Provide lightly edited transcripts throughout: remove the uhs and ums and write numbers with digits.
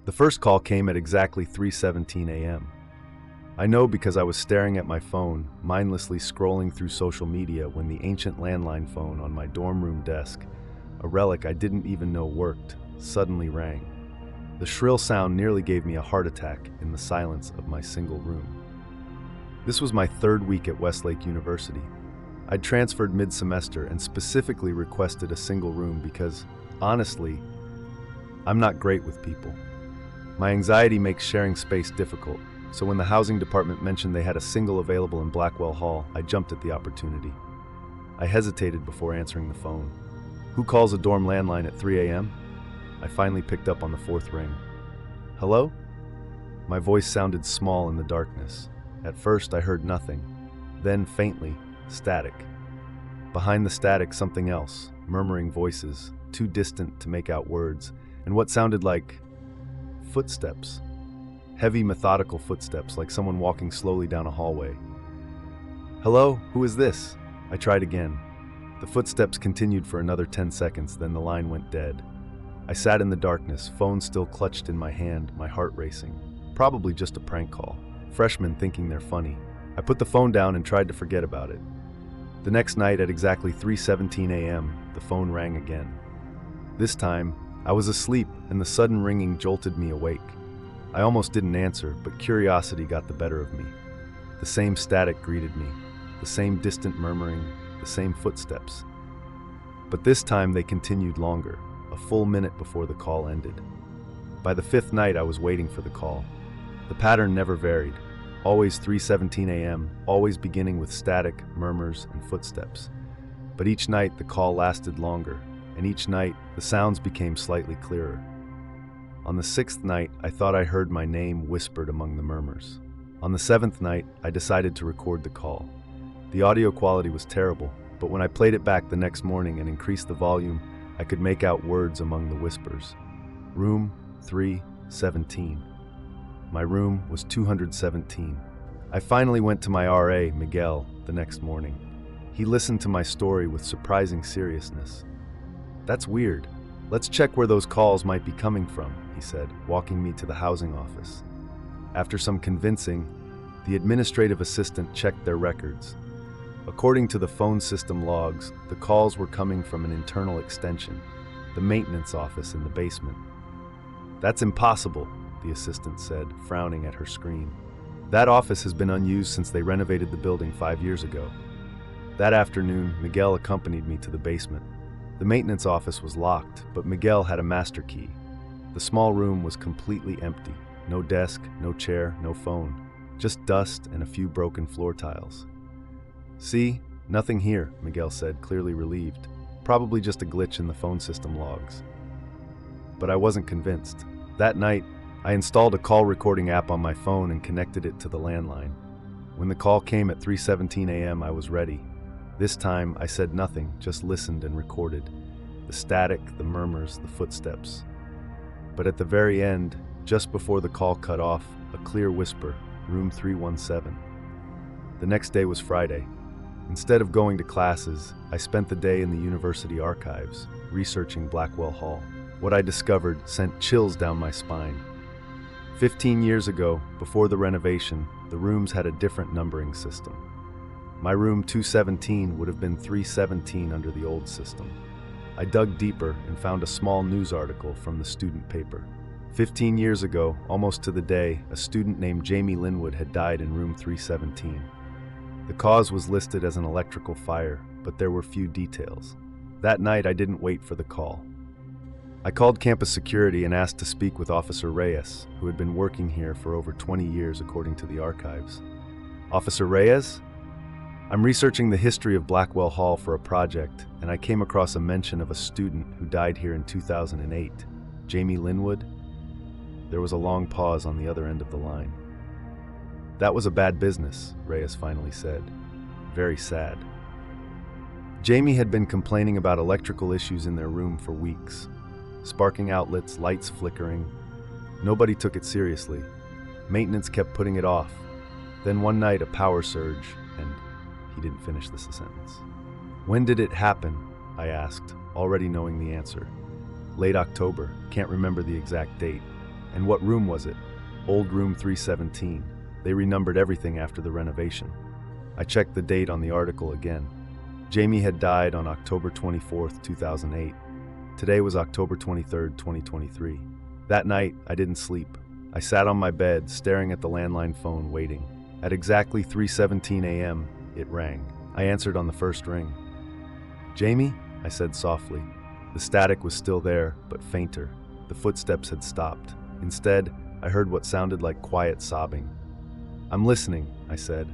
The first call came at exactly 3:17 a.m. I know because I was staring at my phone, mindlessly scrolling through social media when the ancient landline phone on my dorm room desk, a relic I didn't even know worked, suddenly rang. The shrill sound nearly gave me a heart attack in the silence of my single room. This was my third week at Westlake University. I'd transferred mid-semester and specifically requested a single room because, honestly, I'm not great with people. My anxiety makes sharing space difficult, so when the housing department mentioned they had a single available in Blackwell Hall, I jumped at the opportunity. I hesitated before answering the phone. Who calls a dorm landline at 3 a.m.? I finally picked up on the fourth ring. Hello? My voice sounded small in the darkness. At first, I heard nothing. Then, faintly, static. Behind the static, something else, murmuring voices, too distant to make out words, and what sounded like footsteps. Heavy, methodical footsteps, like someone walking slowly down a hallway. Hello? Who is this? I tried again. The footsteps continued for another 10 seconds, then the line went dead. I sat in the darkness, phone still clutched in my hand, my heart racing. Probably just a prank call. Freshmen thinking they're funny. I put the phone down and tried to forget about it. The next night at exactly 3:17 a.m., the phone rang again. This time, I was asleep and the sudden ringing jolted me awake. I almost didn't answer, but curiosity got the better of me. The same static greeted me, the same distant murmuring, the same footsteps. But this time they continued longer, a full minute before the call ended. By the fifth night, I was waiting for the call. The pattern never varied. Always 3:17 a.m., always beginning with static, murmurs, and footsteps. But each night the call lasted longer, and each night the sounds became slightly clearer. On the sixth night, I thought I heard my name whispered among the murmurs. On the seventh night, I decided to record the call. The audio quality was terrible, but when I played it back the next morning and increased the volume, I could make out words among the whispers. Room 317. My room was 217. I finally went to my RA, Miguel, the next morning. He listened to my story with surprising seriousness. That's weird. Let's check where those calls might be coming from, he said, walking me to the housing office. After some convincing, the administrative assistant checked their records. According to the phone system logs, the calls were coming from an internal extension, the maintenance office in the basement. That's impossible, the assistant said, frowning at her screen. That office has been unused since they renovated the building 5 years ago. That afternoon, Miguel accompanied me to the basement. The maintenance office was locked, but Miguel had a master key. The small room was completely empty. No desk, no chair, no phone. Just dust and a few broken floor tiles. See? Nothing here, Miguel said, clearly relieved. Probably just a glitch in the phone system logs. But I wasn't convinced. That night, I installed a call recording app on my phone and connected it to the landline. When the call came at 3:17 a.m., I was ready. This time, I said nothing, just listened and recorded. The static, the murmurs, the footsteps. But at the very end, just before the call cut off, a clear whisper, room 317. The next day was Friday. Instead of going to classes, I spent the day in the university archives, researching Blackwell Hall. What I discovered sent chills down my spine. 15 years ago, before the renovation, the rooms had a different numbering system. My room 217 would have been 317 under the old system. I dug deeper and found a small news article from the student paper. 15 years ago, almost to the day, a student named Jamie Linwood had died in room 317. The cause was listed as an electrical fire, but there were few details. That night, I didn't wait for the call. I called campus security and asked to speak with Officer Reyes, who had been working here for over 20 years according to the archives. Officer Reyes? I'm researching the history of Blackwell Hall for a project, and I came across a mention of a student who died here in 2008. Jamie Linwood? There was a long pause on the other end of the line. That was a bad business, Reyes finally said. Very sad. Jamie had been complaining about electrical issues in their room for weeks. Sparking outlets, lights flickering. Nobody took it seriously. Maintenance kept putting it off. Then one night a power surge, and he didn't finish this sentence. When did it happen? I asked, already knowing the answer. Late October, can't remember the exact date. And what room was it? Old room 317. They renumbered everything after the renovation. I checked the date on the article again. Jamie had died on October 24th, 2008. Today was October 23rd, 2023. That night, I didn't sleep. I sat on my bed, staring at the landline phone, waiting. At exactly 3:17 a.m., it rang. I answered on the first ring. "Jamie?" I said softly. The static was still there, but fainter. The footsteps had stopped. Instead, I heard what sounded like quiet sobbing. "I'm listening," I said.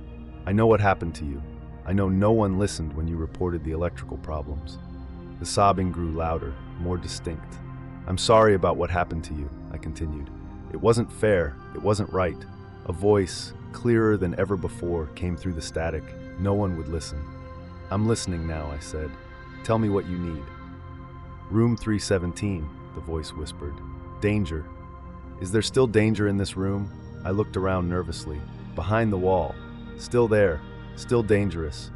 "I know what happened to you. I know no one listened when you reported the electrical problems." The sobbing grew louder, more distinct. "I'm sorry about what happened to you," I continued. "It wasn't fair. It wasn't right." A voice, clearer than ever before, came through the static. No one would listen. "I'm listening now," I said. "Tell me what you need." "Room 317, the voice whispered. "Danger." "Is there still danger in this room?" I looked around nervously. Behind the wall. Still there. Still dangerous.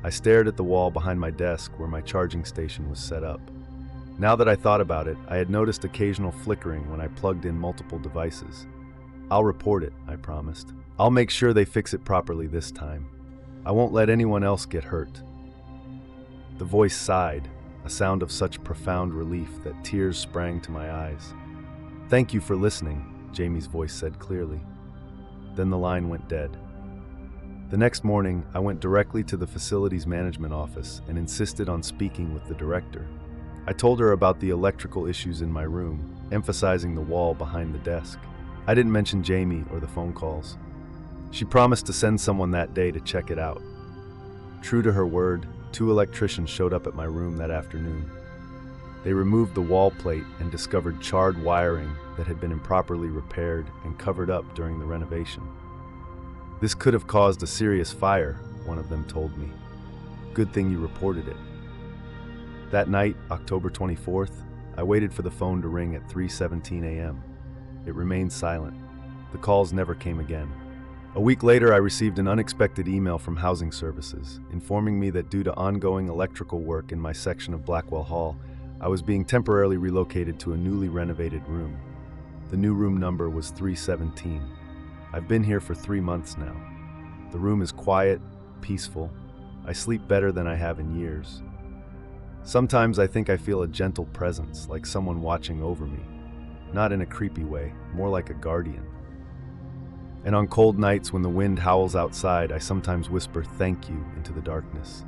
I stared at the wall behind my desk where my charging station was set up. Now that I thought about it, I had noticed occasional flickering when I plugged in multiple devices. "I'll report it," I promised. "I'll make sure they fix it properly this time. I won't let anyone else get hurt." The voice sighed, a sound of such profound relief that tears sprang to my eyes. "Thank you for listening," Jamie's voice said clearly. Then the line went dead. The next morning, I went directly to the facilities management office and insisted on speaking with the director. I told her about the electrical issues in my room, emphasizing the wall behind the desk. I didn't mention Jamie or the phone calls. She promised to send someone that day to check it out. True to her word, 2 electricians showed up at my room that afternoon. They removed the wall plate and discovered charred wiring that had been improperly repaired and covered up during the renovation. "This could have caused a serious fire," one of them told me. "Good thing you reported it." That night, October 24th, I waited for the phone to ring at 3:17 a.m. It remained silent. The calls never came again. A week later, I received an unexpected email from Housing Services, informing me that due to ongoing electrical work in my section of Blackwell Hall, I was being temporarily relocated to a newly renovated room. The new room number was 317. I've been here for 3 months now. The room is quiet, peaceful. I sleep better than I have in years. Sometimes I think I feel a gentle presence, like someone watching over me. Not in a creepy way, more like a guardian. And on cold nights when the wind howls outside, I sometimes whisper "thank you" into the darkness.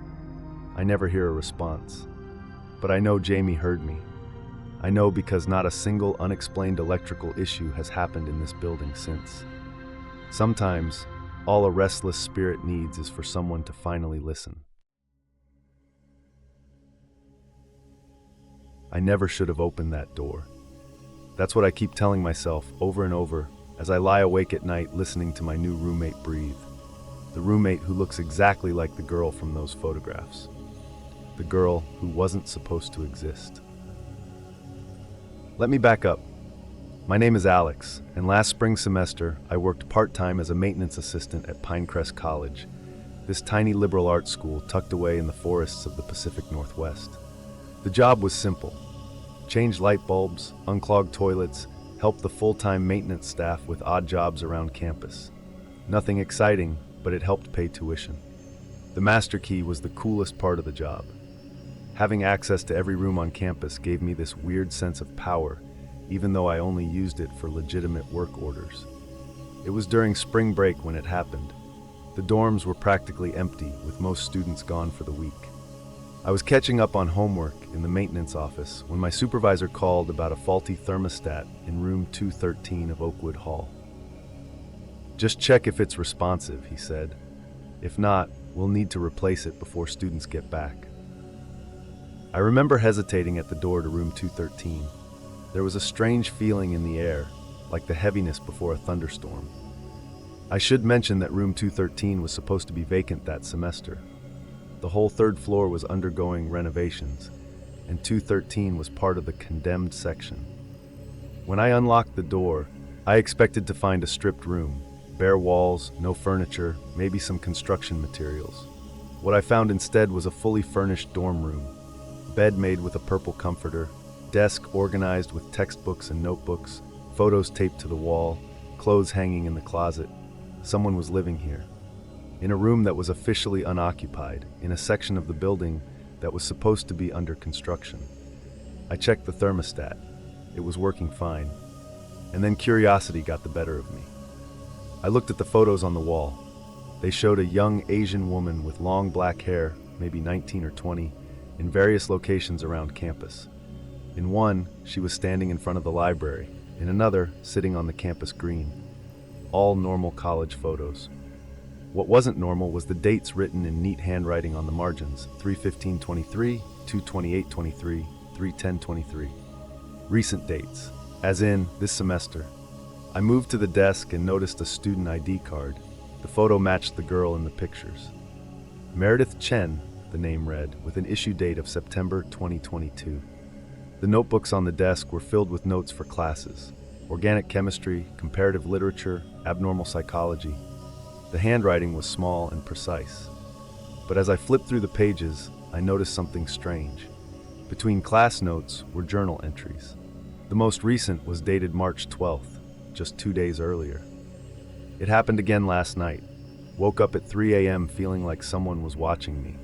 I never hear a response. But I know Jamie heard me. I know because not a single unexplained electrical issue has happened in this building since. Sometimes, all a restless spirit needs is for someone to finally listen. I never should have opened that door. That's what I keep telling myself over and over as I lie awake at night listening to my new roommate breathe. The roommate who looks exactly like the girl from those photographs. The girl who wasn't supposed to exist. Let me back up. My name is Alex, and last spring semester, I worked part-time as a maintenance assistant at Pinecrest College, this tiny liberal arts school tucked away in the forests of the Pacific Northwest. The job was simple. Change light bulbs, unclog toilets, help the full-time maintenance staff with odd jobs around campus. Nothing exciting, but it helped pay tuition. The master key was the coolest part of the job. Having access to every room on campus gave me this weird sense of power, even though I only used it for legitimate work orders. It was during spring break when it happened. The dorms were practically empty, with most students gone for the week. I was catching up on homework in the maintenance office when my supervisor called about a faulty thermostat in room 213 of Oakwood Hall. "Just check if it's responsive," he said. "If not, we'll need to replace it before students get back." I remember hesitating at the door to room 213. There was a strange feeling in the air, like the heaviness before a thunderstorm. I should mention that room 213 was supposed to be vacant that semester. The whole 3rd floor was undergoing renovations, and 213 was part of the condemned section. When I unlocked the door, I expected to find a stripped room, bare walls, no furniture, maybe some construction materials. What I found instead was a fully furnished dorm room, bed made with a purple comforter, desk organized with textbooks and notebooks, photos taped to the wall, clothes hanging in the closet. Someone was living here. In a room that was officially unoccupied, in a section of the building that was supposed to be under construction. I checked the thermostat. It was working fine. And then curiosity got the better of me. I looked at the photos on the wall. They showed a young Asian woman with long black hair, maybe 19 or 20, in various locations around campus. In one, she was standing in front of the library. In another, sitting on the campus green. All normal college photos. What wasn't normal was the dates written in neat handwriting on the margins: 3/15/23, 2/28/23, 3/10/23. Recent dates, as in this semester. I moved to the desk and noticed a student ID card. The photo matched the girl in the pictures. Meredith Chen, the name read, with an issue date of September 2022. The notebooks on the desk were filled with notes for classes: organic chemistry, comparative literature, abnormal psychology. The handwriting was small and precise. But as I flipped through the pages, I noticed something strange. Between class notes were journal entries. The most recent was dated March 12th, just 2 days earlier. It happened again last night. Woke up at 3 a.m. feeling like someone was watching me.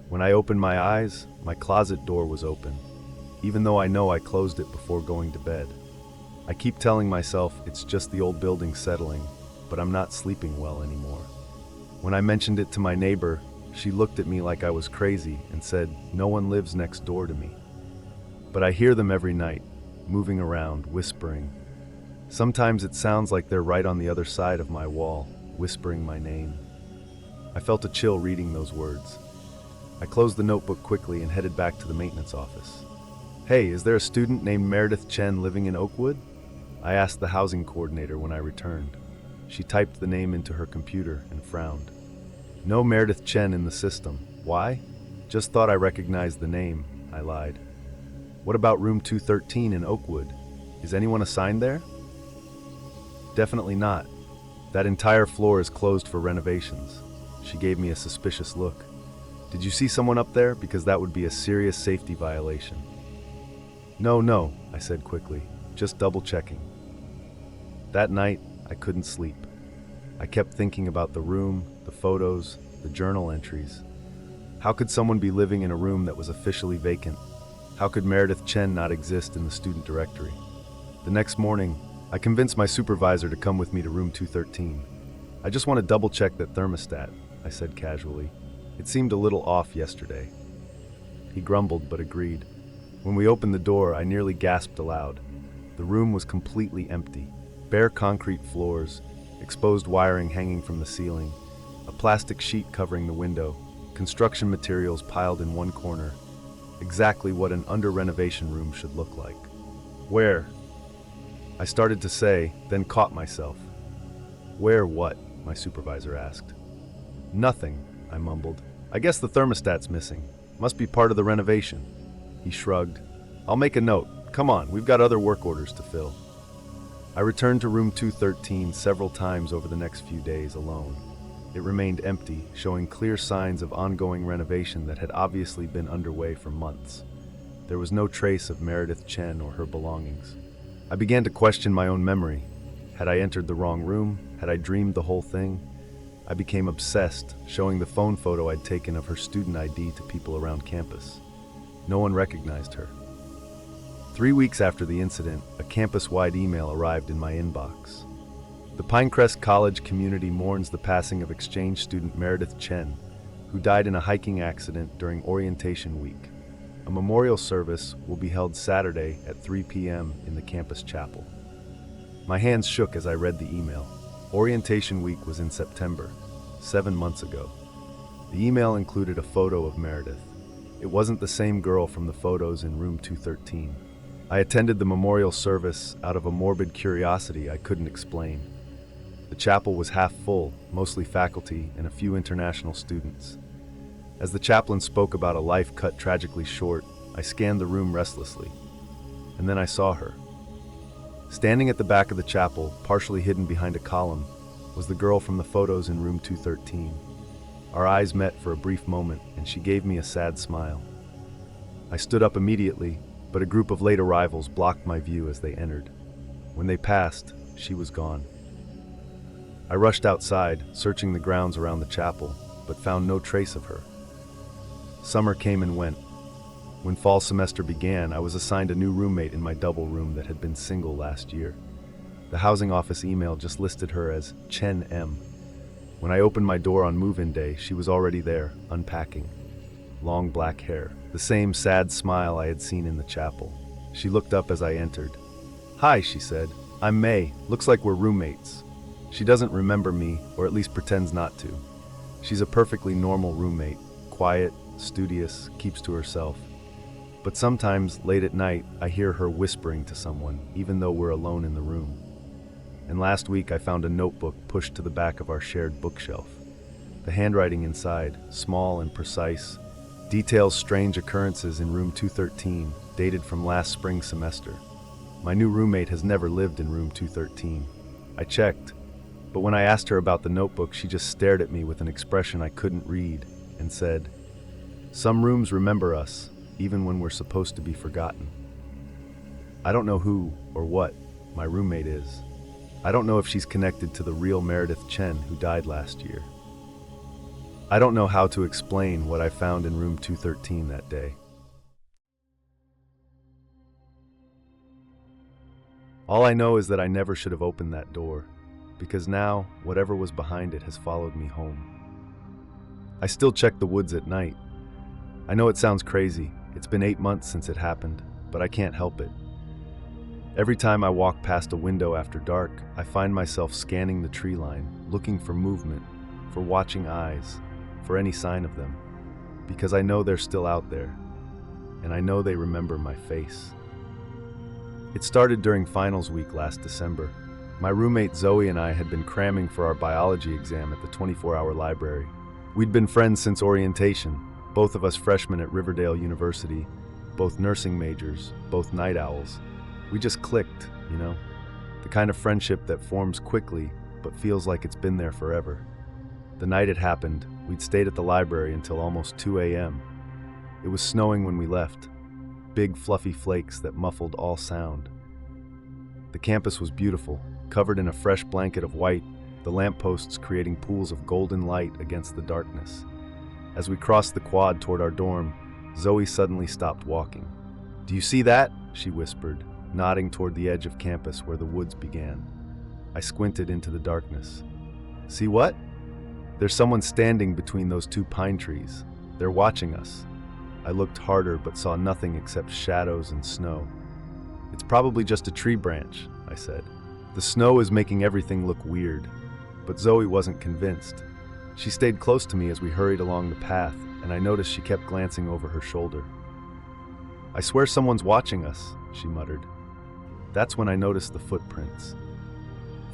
When I opened my eyes, my closet door was open, even though I know I closed it before going to bed. I keep telling myself it's just the old building settling, but I'm not sleeping well anymore. When I mentioned it to my neighbor, she looked at me like I was crazy and said, "No one lives next door to me." But I hear them every night, moving around, whispering. Sometimes it sounds like they're right on the other side of my wall, whispering my name. I felt a chill reading those words. I closed the notebook quickly and headed back to the maintenance office. "Hey, is there a student named Meredith Chen living in Oakwood?" I asked the housing coordinator when I returned. She typed the name into her computer and frowned. "No Meredith Chen in the system. Why?" "Just thought I recognized the name," I lied. "What about room 213 in Oakwood? Is anyone assigned there?" "Definitely not. That entire floor is closed for renovations." She gave me a suspicious look. "Did you see someone up there? Because that would be a serious safety violation." No, I said quickly, just double checking. That night, I couldn't sleep. I kept thinking about the room, the photos, the journal entries. How could someone be living in a room that was officially vacant? How could Meredith Chen not exist in the student directory? The next morning, I convinced my supervisor to come with me to room 213. "I just want to double check that thermostat," I said casually. "It seemed a little off yesterday." He grumbled but agreed. When we opened the door, I nearly gasped aloud. The room was completely empty. Bare concrete floors, exposed wiring hanging from the ceiling, a plastic sheet covering the window, construction materials piled in one corner. Exactly what an under-renovation room should look like. "Where?" I started to say, then caught myself. "Where what?" my supervisor asked. "Nothing," I mumbled. "I guess the thermostat's missing. Must be part of the renovation." He shrugged. "I'll make a note. Come on, we've got other work orders to fill." I returned to room 213 several times over the next few days alone. It remained empty, showing clear signs of ongoing renovation that had obviously been underway for months. There was no trace of Meredith Chen or her belongings. I began to question my own memory. Had I entered the wrong room? Had I dreamed the whole thing? I became obsessed, showing the phone photo I'd taken of her student ID to people around campus. No one recognized her. 3 weeks after the incident, a campus-wide email arrived in my inbox. The Pinecrest College community mourns the passing of exchange student Meredith Chen, who died in a hiking accident during orientation week. A memorial service will be held Saturday at 3 p.m. in the campus chapel. My hands shook as I read the email. Orientation week was in September, 7 months ago. The email included a photo of Meredith. It wasn't the same girl from the photos in room 213. I attended the memorial service out of a morbid curiosity I couldn't explain. The chapel was half full, mostly faculty and a few international students. As the chaplain spoke about a life cut tragically short, I scanned the room restlessly. And then I saw her. Standing at the back of the chapel, partially hidden behind a column, was the girl from the photos in room 213. Our eyes met for a brief moment, and she gave me a sad smile. I stood up immediately, but a group of late arrivals blocked my view as they entered. When they passed, she was gone. I rushed outside, searching the grounds around the chapel, but found no trace of her. Summer came and went. When fall semester began, I was assigned a new roommate in my double room that had been single last year. The housing office email just listed her as Chen M. When I opened my door on move-in day, she was already there, unpacking. Long black hair, the same sad smile I had seen in the chapel. She looked up as I entered. "Hi," she said. "I'm May. Looks like we're roommates." She doesn't remember me, or at least pretends not to. She's a perfectly normal roommate, quiet, studious, keeps to herself. But sometimes, late at night, I hear her whispering to someone, even though we're alone in the room. And last week I found a notebook pushed to the back of our shared bookshelf. The handwriting inside, small and precise, details strange occurrences in room 213, dated from last spring semester. My new roommate has never lived in room 213. I checked, but when I asked her about the notebook, she just stared at me with an expression I couldn't read and said, "Some rooms remember us, even when we're supposed to be forgotten." I don't know who or what my roommate is. I don't know if she's connected to the real Meredith Chen who died last year. I don't know how to explain what I found in room 213 that day. All I know is that I never should have opened that door, because now, whatever was behind it has followed me home. I still check the woods at night. I know it sounds crazy. It's been 8 months since it happened, but I can't help it. Every time I walk past a window after dark, I find myself scanning the tree line, looking for movement, for watching eyes, for any sign of them, because I know they're still out there, and I know they remember my face. It started during finals week last December. My roommate Zoe and I had been cramming for our biology exam at the 24-hour library. We'd been friends since orientation, both of us freshmen at Riverdale University, both nursing majors, both night owls. We just clicked, you know? The kind of friendship that forms quickly, but feels like it's been there forever. The night it happened, we'd stayed at the library until almost 2 a.m. It was snowing when we left, big fluffy flakes that muffled all sound. The campus was beautiful, covered in a fresh blanket of white, the lampposts creating pools of golden light against the darkness. As we crossed the quad toward our dorm, Zoe suddenly stopped walking. "Do you see that?" she whispered, nodding toward the edge of campus where the woods began. I squinted into the darkness. "See what?" "There's someone standing between those two pine trees. They're watching us." I looked harder but saw nothing except shadows and snow. "It's probably just a tree branch," I said. "The snow is making everything look weird." But Zoe wasn't convinced. She stayed close to me as we hurried along the path, and I noticed she kept glancing over her shoulder. "I swear someone's watching us," she muttered. That's when I noticed the footprints.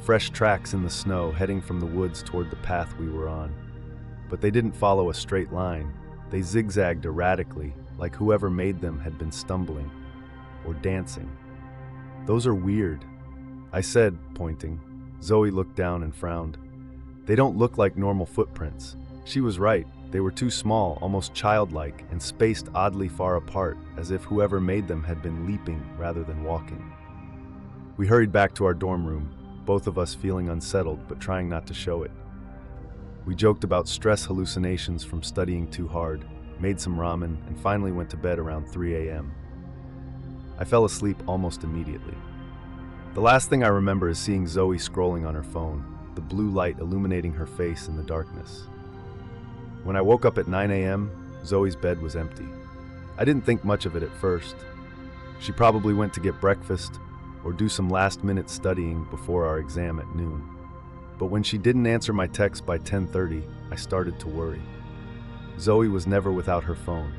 Fresh tracks in the snow heading from the woods toward the path we were on. But they didn't follow a straight line. They zigzagged erratically, like whoever made them had been stumbling or dancing. "Those are weird," I said, pointing. Zoe looked down and frowned. "They don't look like normal footprints." She was right. They were too small, almost childlike, and spaced oddly far apart, as if whoever made them had been leaping rather than walking. We hurried back to our dorm room, both of us feeling unsettled but trying not to show it. We joked about stress hallucinations from studying too hard, made some ramen, and finally went to bed around 3 a.m. I fell asleep almost immediately. The last thing I remember is seeing Zoe scrolling on her phone, the blue light illuminating her face in the darkness. When I woke up at 9 a.m., Zoe's bed was empty. I didn't think much of it at first. She probably went to get breakfast or do some last-minute studying before our exam at noon. But when she didn't answer my text by 10:30, I started to worry. Zoe was never without her phone.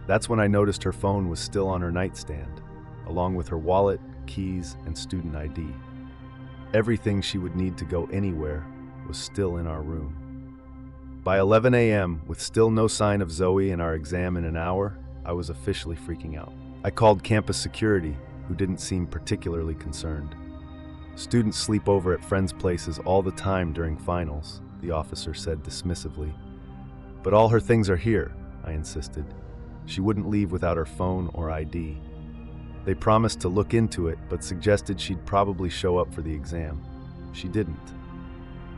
That's when I noticed her phone was still on her nightstand, along with her wallet, keys, and student ID. Everything she would need to go anywhere was still in our room. By 11 a.m., with still no sign of Zoe and our exam in an hour, I was officially freaking out. I called campus security, who didn't seem particularly concerned. "Students sleep over at friends' places all the time during finals," the officer said dismissively. "But all her things are here," I insisted. She wouldn't leave without her phone or ID. They promised to look into it, but suggested she'd probably show up for the exam. She didn't.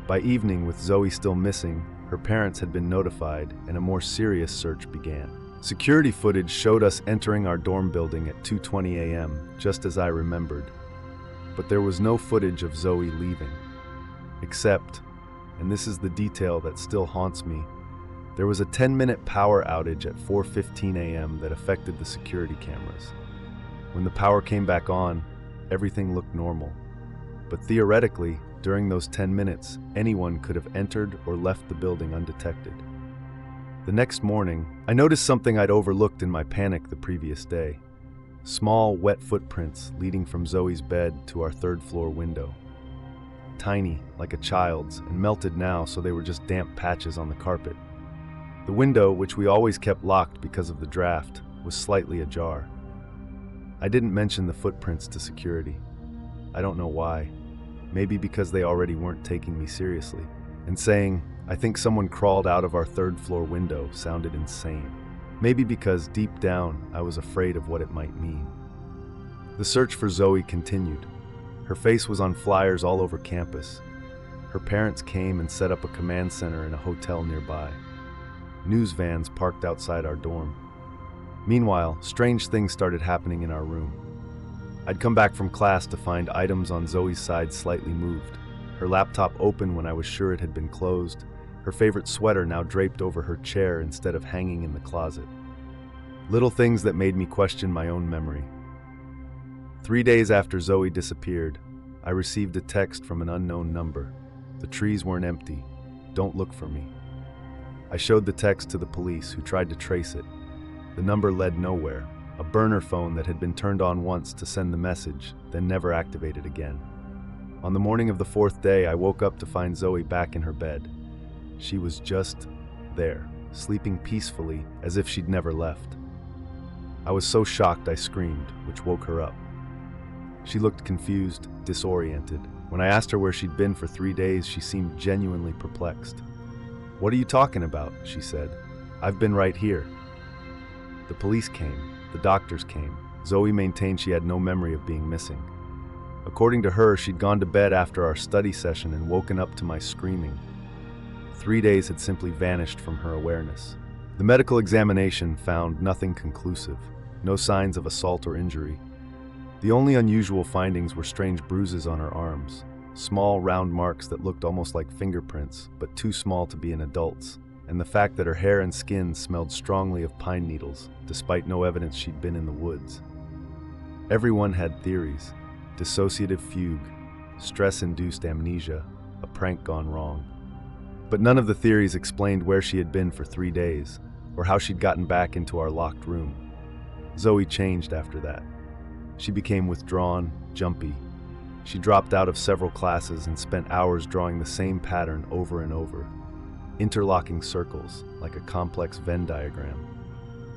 By evening, with Zoe still missing, her parents had been notified, and a more serious search began. Security footage showed us entering our dorm building at 2:20 a.m., just as I remembered. But there was no footage of Zoe leaving. Except, and this is the detail that still haunts me, there was a 10-minute power outage at 4:15 a.m. that affected the security cameras. When the power came back on, everything looked normal. But theoretically, during those 10 minutes, anyone could have entered or left the building undetected. The next morning, I noticed something I'd overlooked in my panic the previous day. Small, wet footprints leading from Zoe's bed to our third-floor window. Tiny, like a child's, and melted now so they were just damp patches on the carpet. The window, which we always kept locked because of the draft, was slightly ajar. I didn't mention the footprints to security. I don't know why. Maybe because they already weren't taking me seriously. And saying, "I think someone crawled out of our third-floor window," sounded insane. Maybe because deep down, I was afraid of what it might mean. The search for Zoe continued. Her face was on flyers all over campus. Her parents came and set up a command center in a hotel nearby. News vans parked outside our dorm. Meanwhile, strange things started happening in our room. I'd come back from class to find items on Zoe's side slightly moved. Her laptop open when I was sure it had been closed. Her favorite sweater now draped over her chair instead of hanging in the closet. Little things that made me question my own memory. 3 days after Zoe disappeared, I received a text from an unknown number. The trees weren't empty. Don't look for me. I showed the text to the police, who tried to trace it. The number led nowhere. A burner phone that had been turned on once to send the message, then never activated again. On the morning of the 4th day, I woke up to find Zoe back in her bed. She was just there, sleeping peacefully as if she'd never left. I was so shocked I screamed, which woke her up. She looked confused, disoriented. When I asked her where she'd been for 3 days, she seemed genuinely perplexed. "What are you talking about?" she said. "I've been right here." The police came. The doctors came. Zoe maintained she had no memory of being missing. According to her, she'd gone to bed after our study session and woken up to my screaming. 3 days had simply vanished from her awareness. The medical examination found nothing conclusive, no signs of assault or injury. The only unusual findings were strange bruises on her arms, small round marks that looked almost like fingerprints, but too small to be an adult's, and the fact that her hair and skin smelled strongly of pine needles, despite no evidence she'd been in the woods. Everyone had theories: dissociative fugue, stress-induced amnesia, a prank gone wrong. But none of the theories explained where she had been for 3 days, or how she'd gotten back into our locked room. Zoe changed after that. She became withdrawn, jumpy. She dropped out of several classes and spent hours drawing the same pattern over and over, interlocking circles like a complex Venn diagram.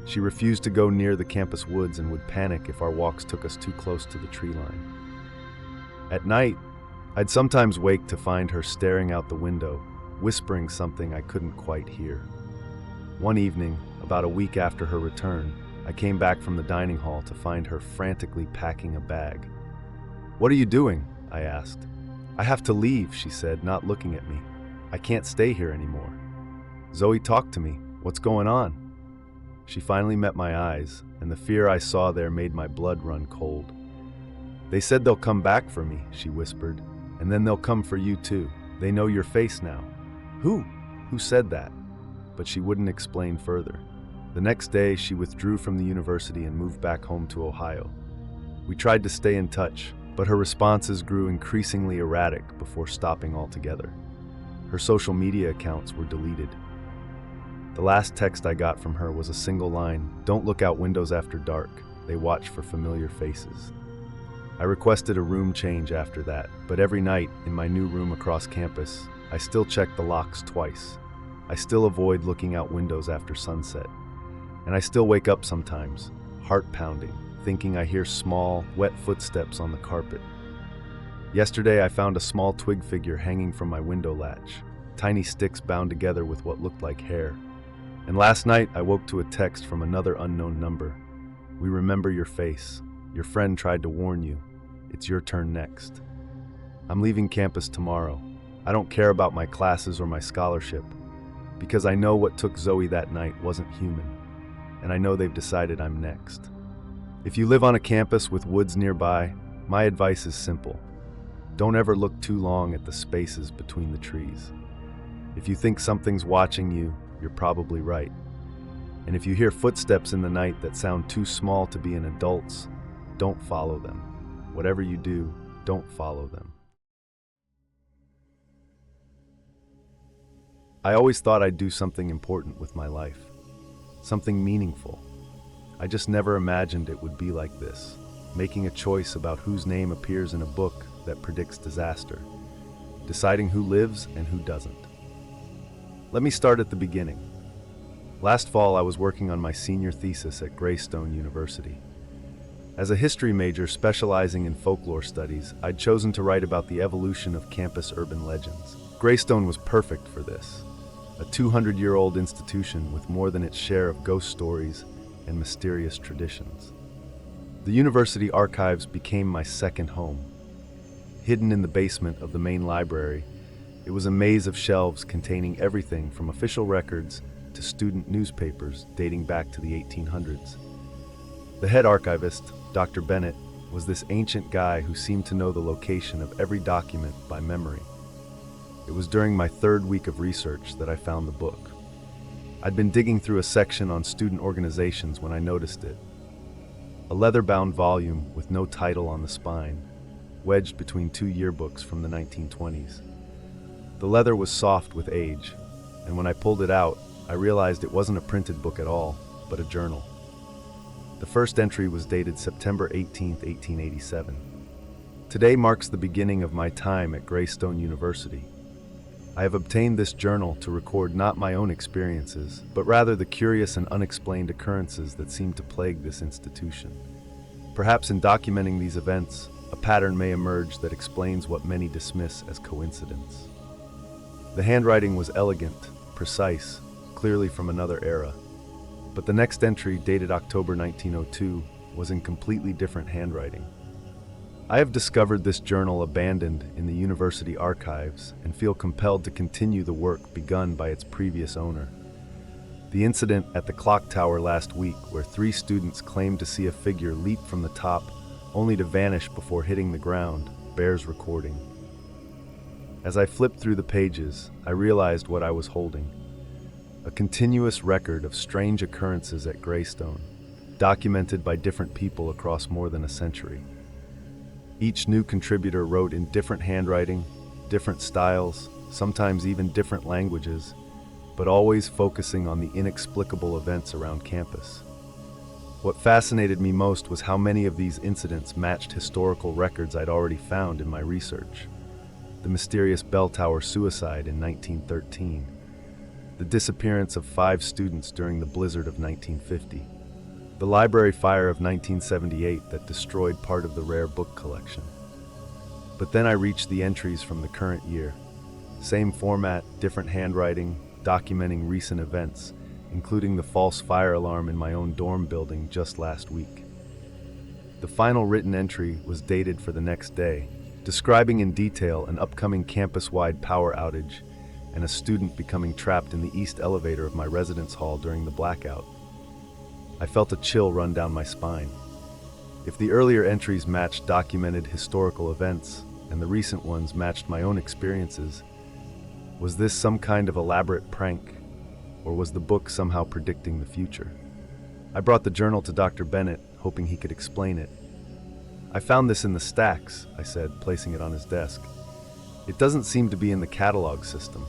She refused to go near the campus woods and would panic if our walks took us too close to the tree line. At night, I'd sometimes wake to find her staring out the window, whispering something I couldn't quite hear. One evening, about a week after her return, I came back from the dining hall to find her frantically packing a bag. "What are you doing?" I asked. "I have to leave," she said, not looking at me. "I can't stay here anymore." "Zoe, talk to me. What's going on?" She finally met my eyes, and the fear I saw there made my blood run cold. "They said they'll come back for me," she whispered, "and then they'll come for you too. They know your face now." "Who? Who said that?" But she wouldn't explain further. The next day, she withdrew from the university and moved back home to Ohio. We tried to stay in touch, but her responses grew increasingly erratic before stopping altogether. Her social media accounts were deleted. The last text I got from her was a single line: "Don't look out windows after dark. They watch for familiar faces." I requested a room change after that, but every night in my new room across campus, I still check the locks twice. I still avoid looking out windows after sunset. And I still wake up sometimes, heart pounding, thinking I hear small, wet footsteps on the carpet. Yesterday I found a small twig figure hanging from my window latch, tiny sticks bound together with what looked like hair. And last night I woke to a text from another unknown number: "We remember your face. Your friend tried to warn you. It's your turn next. I'm leaving campus tomorrow. I don't care about my classes or my scholarship, because I know what took Zoe that night wasn't human, and I know they've decided I'm next. If you live on a campus with woods nearby, my advice is simple. Don't ever look too long at the spaces between the trees. If you think something's watching you, you're probably right. And if you hear footsteps in the night that sound too small to be an adult's, don't follow them. Whatever you do, don't follow them. I always thought I'd do something important with my life, something meaningful. I just never imagined it would be like this, making a choice about whose name appears in a book that predicts disaster, deciding who lives and who doesn't. Let me start at the beginning. Last fall, I was working on my senior thesis at Greystone University. As a history major specializing in folklore studies, I'd chosen to write about the evolution of campus urban legends. Greystone was perfect for this, a 200-year-old institution with more than its share of ghost stories and mysterious traditions. The university archives became my second home. Hidden in the basement of the main library, it was a maze of shelves containing everything from official records to student newspapers dating back to the 1800s. The head archivist, Dr. Bennett, was this ancient guy who seemed to know the location of every document by memory. It was during my third week of research that I found the book. I'd been digging through a section on student organizations when I noticed it. A leather-bound volume with no title on the spine, wedged between two yearbooks from the 1920s. The leather was soft with age, and when I pulled it out, I realized it wasn't a printed book at all, but a journal. The first entry was dated September 18, 1887. Today marks the beginning of my time at Greystone University. I have obtained this journal to record not my own experiences, but rather the curious and unexplained occurrences that seem to plague this institution. Perhaps in documenting these events, a pattern may emerge that explains what many dismiss as coincidence. The handwriting was elegant, precise, clearly from another era. But the next entry, dated October 1902, was in completely different handwriting. I have discovered this journal abandoned in the university archives and feel compelled to continue the work begun by its previous owner. The incident at the clock tower last week, where 3 students claimed to see a figure leap from the top only to vanish before hitting the ground, bears recording. As I flipped through the pages, I realized what I was holding. A continuous record of strange occurrences at Greystone, documented by different people across more than a century. Each new contributor wrote in different handwriting, different styles, sometimes even different languages, but always focusing on the inexplicable events around campus. What fascinated me most was how many of these incidents matched historical records I'd already found in my research. The mysterious bell tower suicide in 1913, the disappearance of 5 students during the blizzard of 1950, the library fire of 1978 that destroyed part of the rare book collection. But then I reached the entries from the current year. Same format, different handwriting, documenting recent events, including the false fire alarm in my own dorm building just last week. The final written entry was dated for the next day, describing in detail an upcoming campus-wide power outage and a student becoming trapped in the east elevator of my residence hall during the blackout. I felt a chill run down my spine. If the earlier entries matched documented historical events and the recent ones matched my own experiences, was this some kind of elaborate prank, or was the book somehow predicting the future? I brought the journal to Dr. Bennett, hoping he could explain it. "I found this in the stacks," I said, placing it on his desk. "It doesn't seem to be in the catalog system."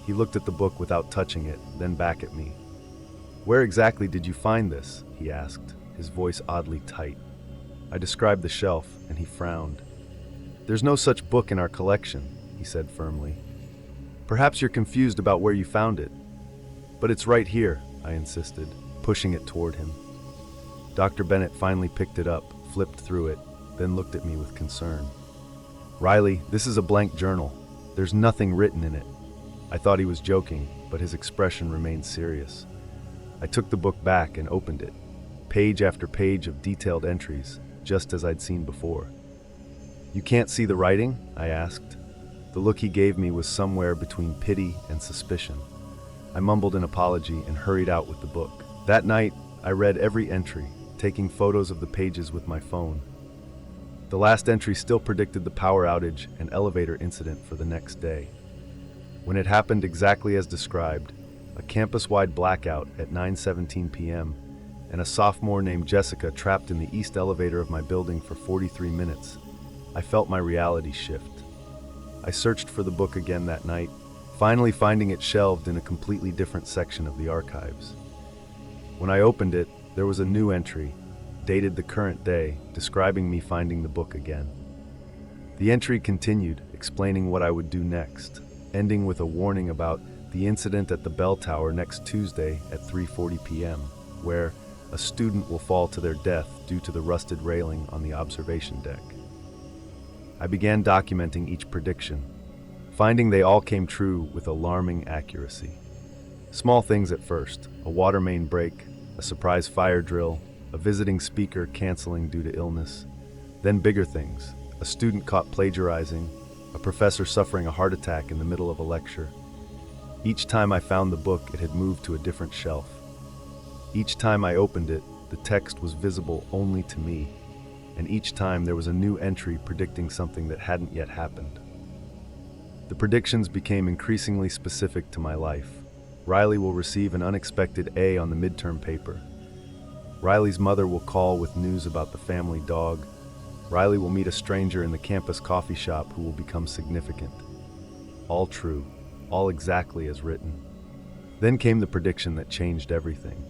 He looked at the book without touching it, then back at me. "Where exactly did you find this?" he asked, his voice oddly tight. I described the shelf, and he frowned. "There's no such book in our collection," he said firmly. "Perhaps you're confused about where you found it." "But it's right here," I insisted, pushing it toward him. Dr. Bennett finally picked it up, flipped through it, then looked at me with concern. "Riley, this is a blank journal. There's nothing written in it." I thought he was joking, but his expression remained serious. I took the book back and opened it. page after page of detailed entries, just as I'd seen before. "You can't see the writing?" I asked. The look he gave me was somewhere between pity and suspicion. I mumbled an apology and hurried out with the book. That night, I read every entry, taking photos of the pages with my phone. The last entry still predicted the power outage and elevator incident for the next day. When it happened exactly as described, a campus-wide blackout at 9:17 p.m., and a sophomore named Jessica trapped in the east elevator of my building for 43 minutes, I felt my reality shift. I searched for the book again that night, finally finding it shelved in a completely different section of the archives. When I opened it, there was a new entry, dated the current day, describing me finding the book again. The entry continued, explaining what I would do next, ending with a warning about the incident at the bell tower next Tuesday at 3:40 p.m., where a student will fall to their death due to the rusted railing on the observation deck. I began documenting each prediction, finding they all came true with alarming accuracy. Small things at first: a water main break, a surprise fire drill, a visiting speaker canceling due to illness. Then bigger things: a student caught plagiarizing, a professor suffering a heart attack in the middle of a lecture. Each time I found the book, it had moved to a different shelf. Each time I opened it, the text was visible only to me, and each time there was a new entry predicting something that hadn't yet happened. The predictions became increasingly specific to my life. Riley will receive an unexpected A on the midterm paper. Riley's mother will call with news about the family dog. Riley will meet a stranger in the campus coffee shop who will become significant. All true, all exactly as written. Then came the prediction that changed everything.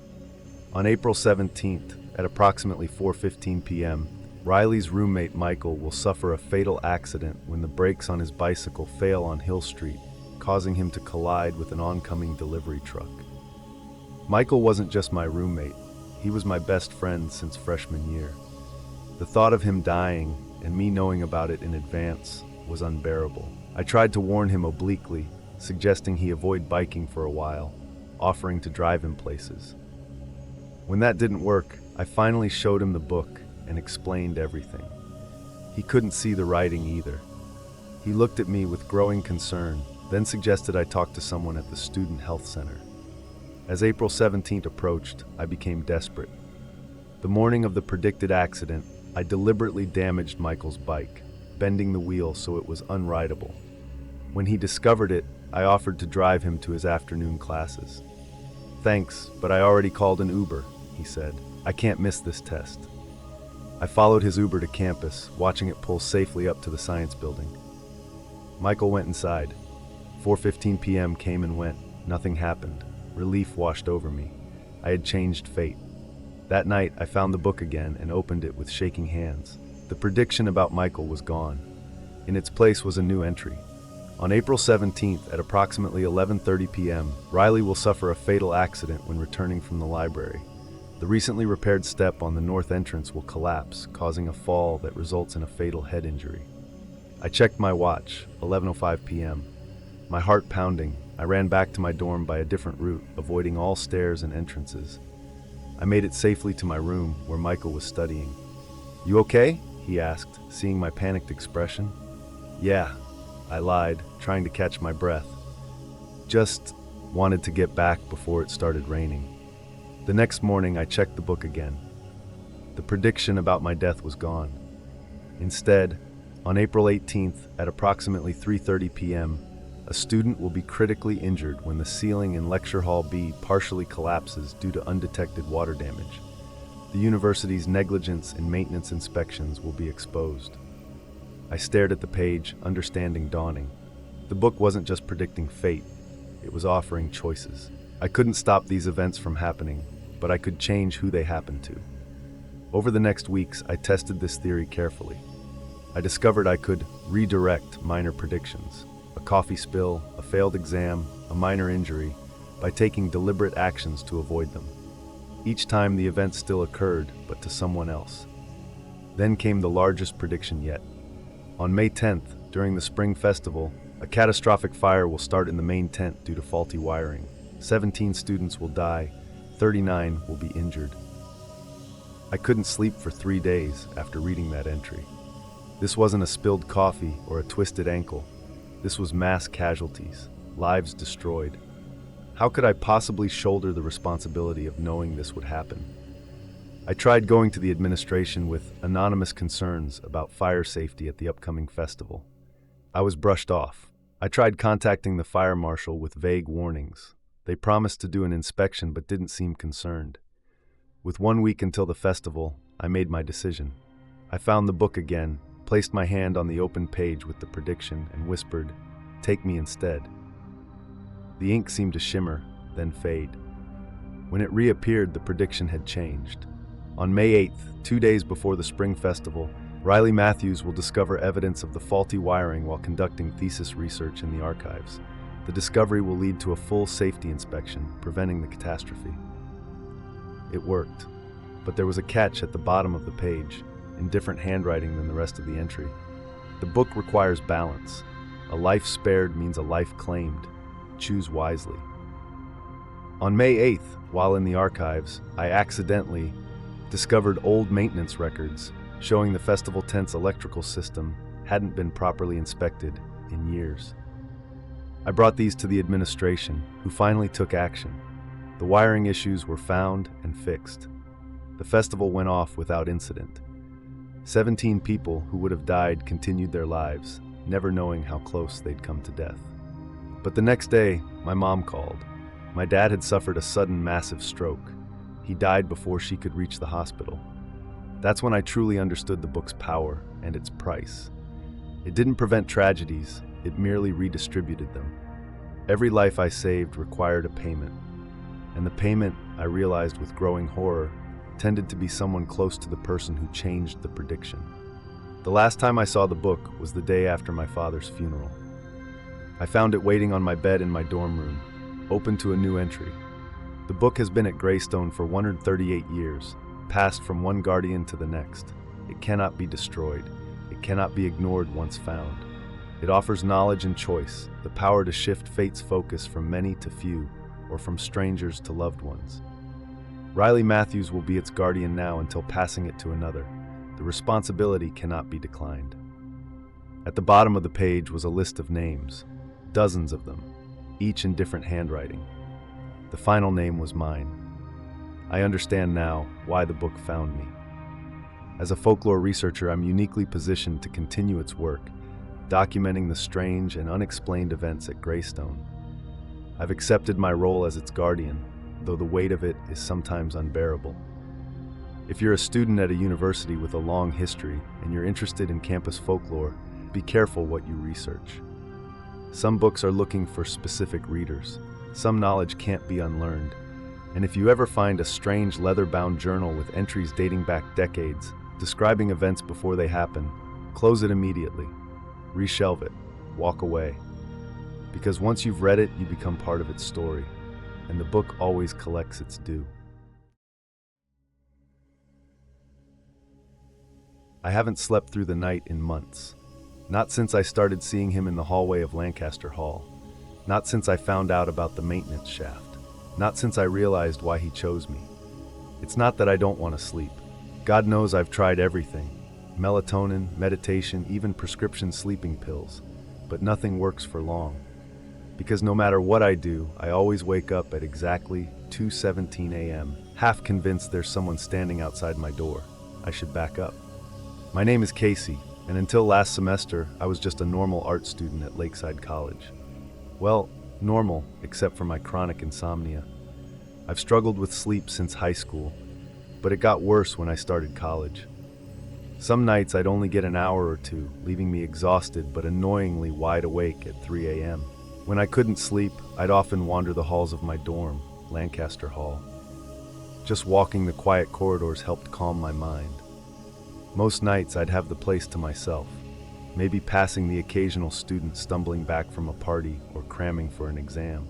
On April 17th, at approximately 4:15 p.m., Riley's roommate Michael will suffer a fatal accident when the brakes on his bicycle fail on Hill Street, causing him to collide with an oncoming delivery truck. Michael wasn't just my roommate, he was my best friend since freshman year. The thought of him dying, and me knowing about it in advance, was unbearable. I tried to warn him obliquely, suggesting he avoid biking for a while, offering to drive him places. When that didn't work, I finally showed him the book and explained everything. He couldn't see the writing either. He looked at me with growing concern, then suggested I talk to someone at the student health center. As April 17th approached, I became desperate. The morning of the predicted accident, I deliberately damaged Michael's bike, bending the wheel so it was unrideable. When he discovered it, I offered to drive him to his afternoon classes. "Thanks, but I already called an Uber," he said. "I can't miss this test." I followed his Uber to campus, watching it pull safely up to the science building. Michael went inside. 4:15 p.m. came and went. Nothing happened. Relief washed over me. I had changed fate. That night, I found the book again and opened it with shaking hands. The prediction about Michael was gone. In its place was a new entry. On April 17th at approximately 11:30 p.m., Riley will suffer a fatal accident when returning from the library. The recently repaired step on the north entrance will collapse, causing a fall that results in a fatal head injury. I checked my watch, 11:05 p.m. My heart pounding, I ran back to my dorm by a different route, avoiding all stairs and entrances. I made it safely to my room, where Michael was studying. "You okay?" he asked, seeing my panicked expression. "Yeah," I lied, trying to catch my breath. "Just wanted to get back before it started raining." The next morning, I checked the book again. The prediction about my death was gone. Instead, on April 18th at approximately 3:30 p.m., a student will be critically injured when the ceiling in Lecture Hall B partially collapses due to undetected water damage. The university's negligence in maintenance inspections will be exposed. I stared at the page, understanding dawning. The book wasn't just predicting fate, it was offering choices. I couldn't stop these events from happening, but I could change who they happened to. Over the next weeks, I tested this theory carefully. I discovered I could redirect minor predictions, a coffee spill, a failed exam, a minor injury, by taking deliberate actions to avoid them. Each time the event still occurred, but to someone else. Then came the largest prediction yet. On May 10th, during the spring festival, a catastrophic fire will start in the main tent due to faulty wiring. 17 students will die, 39 will be injured. I couldn't sleep for 3 days after reading that entry. This wasn't a spilled coffee or a twisted ankle. This was mass casualties, lives destroyed. How could I possibly shoulder the responsibility of knowing this would happen? I tried going to the administration with anonymous concerns about fire safety at the upcoming festival. I was brushed off. I tried contacting the fire marshal with vague warnings. They promised to do an inspection but didn't seem concerned. With 1 week until the festival, I made my decision. I found the book again, placed my hand on the open page with the prediction, and whispered, "Take me instead." The ink seemed to shimmer, then fade. When it reappeared, the prediction had changed. On May 8th, 2 days before the spring festival, Riley Matthews will discover evidence of the faulty wiring while conducting thesis research in the archives. The discovery will lead to a full safety inspection, preventing the catastrophe. It worked, but there was a catch at the bottom of the page, in different handwriting than the rest of the entry. The book requires balance. A life spared means a life claimed. Choose wisely. On May 8th, while in the archives, I accidentally discovered old maintenance records showing the festival tent's electrical system hadn't been properly inspected in years. I brought these to the administration, who finally took action. The wiring issues were found and fixed. The festival went off without incident. 17 people who would have died continued their lives, never knowing how close they'd come to death. But the next day, my mom called. My dad had suffered a sudden massive stroke. He died before she could reach the hospital. That's when I truly understood the book's power and its price. It didn't prevent tragedies, it merely redistributed them. Every life I saved required a payment, and the payment, I realized with growing horror, tended to be someone close to the person who changed the prediction. The last time I saw the book was the day after my father's funeral. I found it waiting on my bed in my dorm room, open to a new entry. The book has been at Greystone for 138 years, passed from one guardian to the next. It cannot be destroyed. It cannot be ignored once found. It offers knowledge and choice, the power to shift fate's focus from many to few, or from strangers to loved ones. Riley Matthews will be its guardian now until passing it to another. The responsibility cannot be declined. At the bottom of the page was a list of names, dozens of them, each in different handwriting. The final name was mine. I understand now why the book found me. As a folklore researcher, I'm uniquely positioned to continue its work, documenting the strange and unexplained events at Greystone. I've accepted my role as its guardian, though the weight of it is sometimes unbearable. If you're a student at a university with a long history and you're interested in campus folklore, be careful what you research. Some books are looking for specific readers. Some knowledge can't be unlearned. And if you ever find a strange leather-bound journal with entries dating back decades, describing events before they happen, close it immediately. Reshelve it. Walk away. Because once you've read it, you become part of its story, and the book always collects its due. I haven't slept through the night in months. Not since I started seeing him in the hallway of Lancaster Hall. Not since I found out about the maintenance shaft. Not since I realized why he chose me. It's not that I don't want to sleep. God knows I've tried everything. Melatonin, meditation, even prescription sleeping pills. But nothing works for long. Because no matter what I do, I always wake up at exactly 2:17 a.m., half convinced there's someone standing outside my door. I should back up. My name is Casey, and until last semester, I was just a normal art student at Lakeside College. Well, normal, except for my chronic insomnia. I've struggled with sleep since high school, but it got worse when I started college. Some nights I'd only get an hour or two, leaving me exhausted but annoyingly wide awake at 3 a.m. When I couldn't sleep, I'd often wander the halls of my dorm, Lancaster Hall. Just walking the quiet corridors helped calm my mind. Most nights I'd have the place to myself, maybe passing the occasional student stumbling back from a party or cramming for an exam.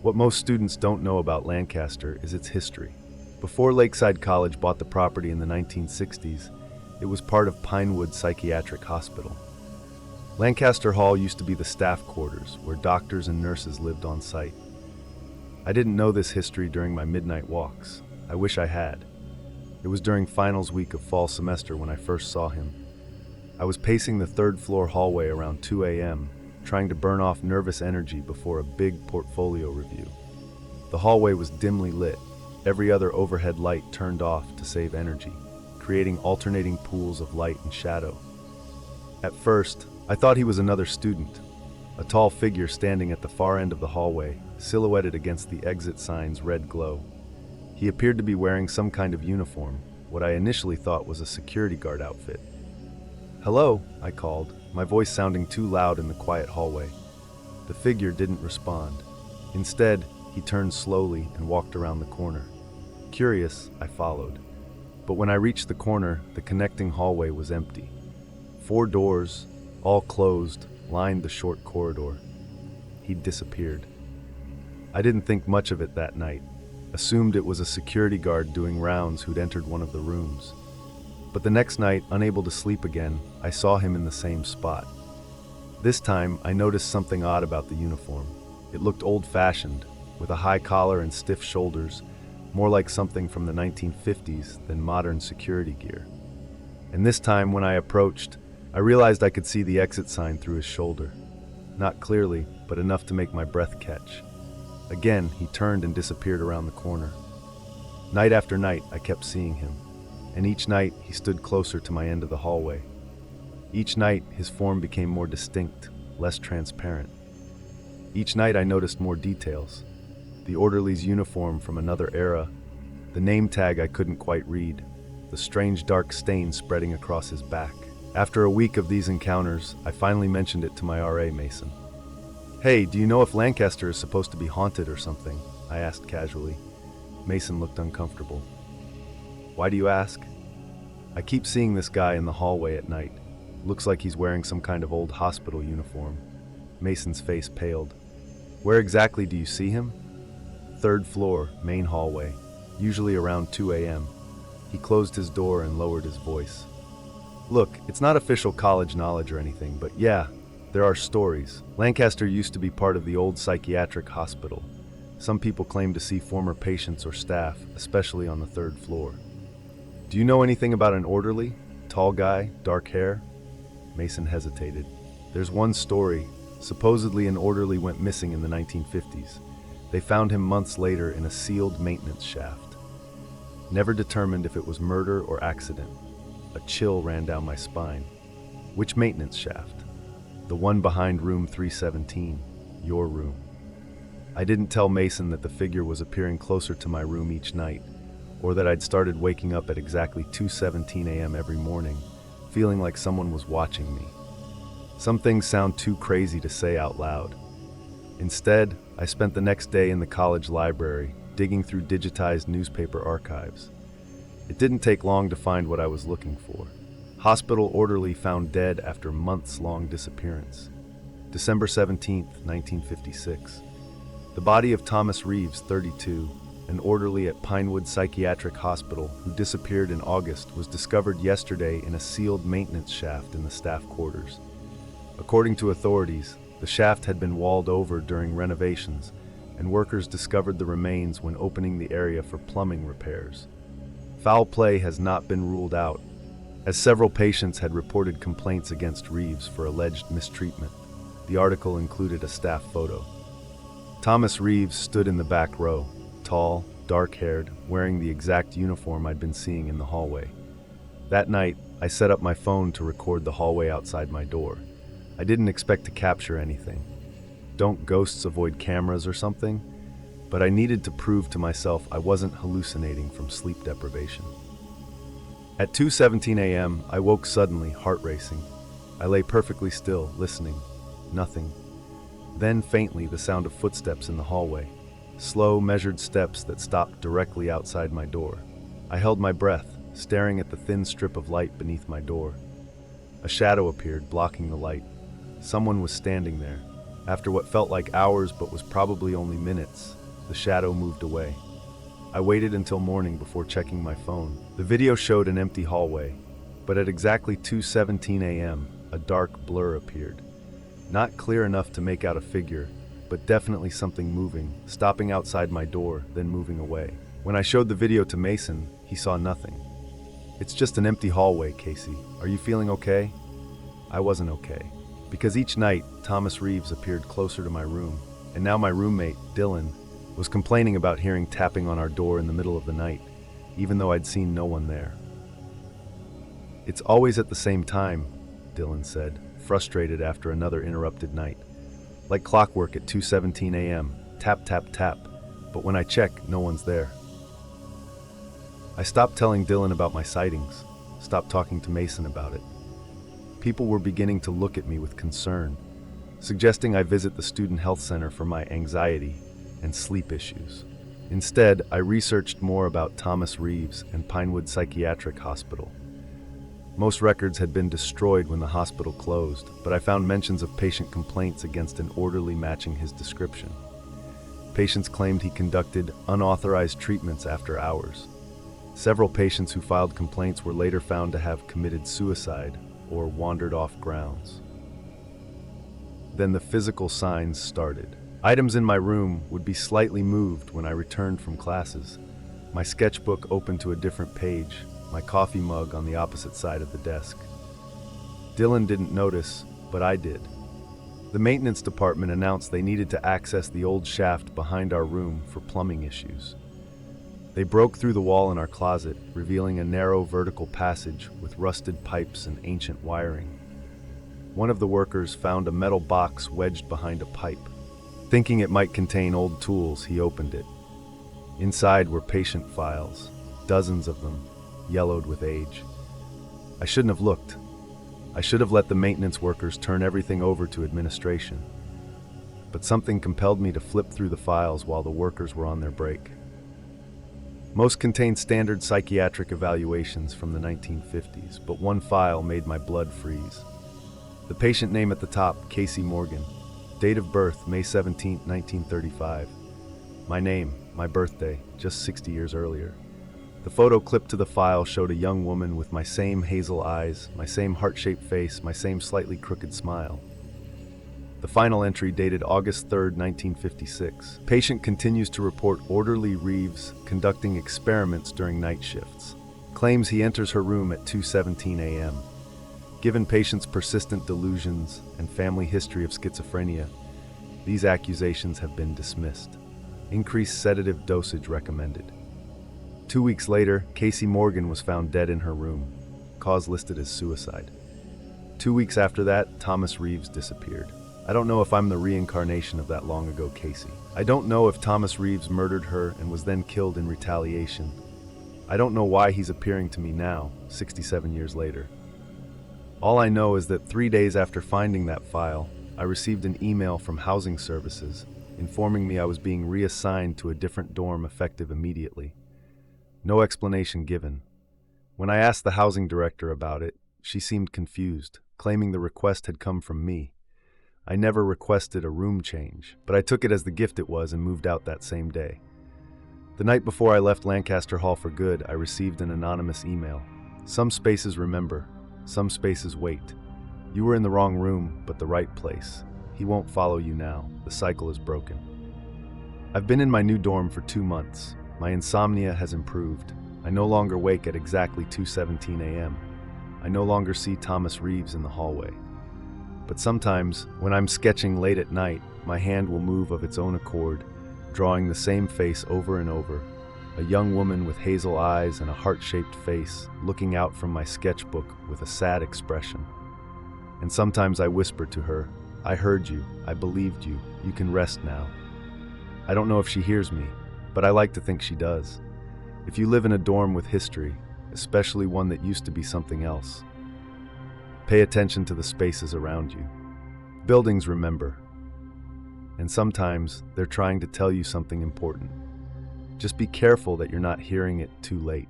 What most students don't know about Lancaster is its history. Before Lakeside College bought the property in the 1960s, it was part of Pinewood Psychiatric Hospital. Lancaster Hall used to be the staff quarters, where doctors and nurses lived on site. I didn't know this history during my midnight walks. I wish I had. It was during finals week of fall semester when I first saw him. I was pacing the third floor hallway around 2 a.m., trying to burn off nervous energy before a big portfolio review. The hallway was dimly lit, every other overhead light turned off to save energy, creating alternating pools of light and shadow. At first, I thought he was another student, a tall figure standing at the far end of the hallway, silhouetted against the exit sign's red glow. He appeared to be wearing some kind of uniform, what I initially thought was a security guard outfit. "Hello," I called, my voice sounding too loud in the quiet hallway. The figure didn't respond. Instead, he turned slowly and walked around the corner. Curious, I followed. But when I reached the corner, the connecting hallway was empty. 4 doors, all closed, lined the short corridor. He'd disappeared. I didn't think much of it that night, assumed it was a security guard doing rounds who'd entered one of the rooms. But the next night, unable to sleep again, I saw him in the same spot. This time, I noticed something odd about the uniform. It looked old-fashioned, with a high collar and stiff shoulders, more like something from the 1950s than modern security gear. And this time, when I approached, I realized I could see the exit sign through his shoulder. Not clearly, but enough to make my breath catch. Again, he turned and disappeared around the corner. Night after night, I kept seeing him, and each night he stood closer to my end of the hallway. Each night, his form became more distinct, less transparent. Each night I noticed more details. The orderly's uniform from another era, the name tag I couldn't quite read, the strange dark stain spreading across his back. After a week of these encounters, I finally mentioned it to my RA, Mason. "Hey, do you know if Lancaster is supposed to be haunted or something?" I asked casually. Mason looked uncomfortable. "Why do you ask?" "I keep seeing this guy in the hallway at night. Looks like he's wearing some kind of old hospital uniform." Mason's face paled. "Where exactly do you see him?" "Third floor, main hallway, usually around 2 a.m. He closed his door and lowered his voice. "Look, it's not official college knowledge or anything, but yeah, there are stories. Lancaster used to be part of the old psychiatric hospital. Some people claim to see former patients or staff, especially on the third floor." "Do you know anything about an orderly? Tall guy, dark hair?" Mason hesitated. "There's one story. Supposedly an orderly went missing in the 1950s. They found him months later in a sealed maintenance shaft. Never determined if it was murder or accident." A chill ran down my spine. "Which maintenance shaft?" "The one behind room 317, your room." I didn't tell Mason that the figure was appearing closer to my room each night, or that I'd started waking up at exactly 2:17 a.m. every morning, feeling like someone was watching me. Some things sound too crazy to say out loud. Instead, I spent the next day in the college library, digging through digitized newspaper archives. It didn't take long to find what I was looking for. Hospital orderly found dead after months-long disappearance. December 17th, 1956. The body of Thomas Reeves, 32, an orderly at Pinewood Psychiatric Hospital who disappeared in August, was discovered yesterday in a sealed maintenance shaft in the staff quarters. According to authorities, the shaft had been walled over during renovations, and workers discovered the remains when opening the area for plumbing repairs. Foul play has not been ruled out, as several patients had reported complaints against Reeves for alleged mistreatment. The article included a staff photo. Thomas Reeves stood in the back row, tall, dark-haired, wearing the exact uniform I'd been seeing in the hallway. That night, I set up my phone to record the hallway outside my door. I didn't expect to capture anything. Don't ghosts avoid cameras or something? But I needed to prove to myself I wasn't hallucinating from sleep deprivation. At 2:17 a.m., I woke suddenly, heart racing. I lay perfectly still, listening. Nothing. Then, faintly, the sound of footsteps in the hallway. Slow, measured steps that stopped directly outside my door. I held my breath, staring at the thin strip of light beneath my door. A shadow appeared, blocking the light. Someone was standing there. After what felt like hours but was probably only minutes, the shadow moved away. I waited until morning before checking my phone. The video showed an empty hallway, but at exactly 2:17 a.m., a dark blur appeared. Not clear enough to make out a figure, but definitely something moving, stopping outside my door, then moving away. When I showed the video to Mason, he saw nothing. It's just an empty hallway, Casey. Are you feeling okay? I wasn't okay. Because each night, Thomas Reeves appeared closer to my room, and now my roommate, Dylan, was complaining about hearing tapping on our door in the middle of the night, even though I'd seen no one there. It's always at the same time, Dylan said, frustrated after another interrupted night. Like clockwork at 2:17 a.m., tap, tap, tap, but when I check, no one's there. I stopped telling Dylan about my sightings, stopped talking to Mason about it. People were beginning to look at me with concern, suggesting I visit the student health center for my anxiety and sleep issues. Instead, I researched more about Thomas Reeves and Pinewood Psychiatric Hospital. Most records had been destroyed when the hospital closed, but I found mentions of patient complaints against an orderly matching his description. Patients claimed he conducted unauthorized treatments after hours. Several patients who filed complaints were later found to have committed suicide or wandered off grounds. Then the physical signs started. Items in my room would be slightly moved when I returned from classes. My sketchbook opened to a different page, my coffee mug on the opposite side of the desk. Dylan didn't notice, but I did. The maintenance department announced they needed to access the old shaft behind our room for plumbing issues. They broke through the wall in our closet, revealing a narrow vertical passage with rusted pipes and ancient wiring. One of the workers found a metal box wedged behind a pipe. Thinking it might contain old tools, he opened it. Inside were patient files, dozens of them, yellowed with age. I shouldn't have looked. I should have let the maintenance workers turn everything over to administration. But something compelled me to flip through the files while the workers were on their break. Most contained standard psychiatric evaluations from the 1950s, but one file made my blood freeze. The patient name at the top, Casey Morgan. Date of birth, May 17, 1935. My name, my birthday, just 60 years earlier. The photo clipped to the file showed a young woman with my same hazel eyes, my same heart-shaped face, my same slightly crooked smile. The final entry dated August 3, 1956. Patient continues to report orderly Reeves conducting experiments during night shifts. Claims he enters her room at 2:17 a.m. Given patient's persistent delusions and family history of schizophrenia, these accusations have been dismissed. Increased sedative dosage recommended. 2 weeks later, Casey Morgan was found dead in her room, cause listed as suicide. 2 weeks after that, Thomas Reeves disappeared. I don't know if I'm the reincarnation of that long ago Casey. I don't know if Thomas Reeves murdered her and was then killed in retaliation. I don't know why he's appearing to me now, 67 years later. All I know is that 3 days after finding that file, I received an email from Housing Services informing me I was being reassigned to a different dorm effective immediately. No explanation given. When I asked the housing director about it, she seemed confused, claiming the request had come from me. I never requested a room change, but I took it as the gift it was and moved out that same day. The night before I left Lancaster Hall for good, I received an anonymous email. Some spaces remember, some spaces wait. You were in the wrong room, but the right place. He won't follow you now. The cycle is broken. I've been in my new dorm for 2 months. My insomnia has improved. I no longer wake at exactly 2:17 a.m. I no longer see Thomas Reeves in the hallway. But sometimes, when I'm sketching late at night, my hand will move of its own accord, drawing the same face over and over. A young woman with hazel eyes and a heart-shaped face, looking out from my sketchbook with a sad expression. And sometimes I whisper to her, "I heard you, I believed you, you can rest now." I don't know if she hears me, but I like to think she does. If you live in a dorm with history, especially one that used to be something else, pay attention to the spaces around you. Buildings remember. And sometimes they're trying to tell you something important. Just be careful that you're not hearing it too late.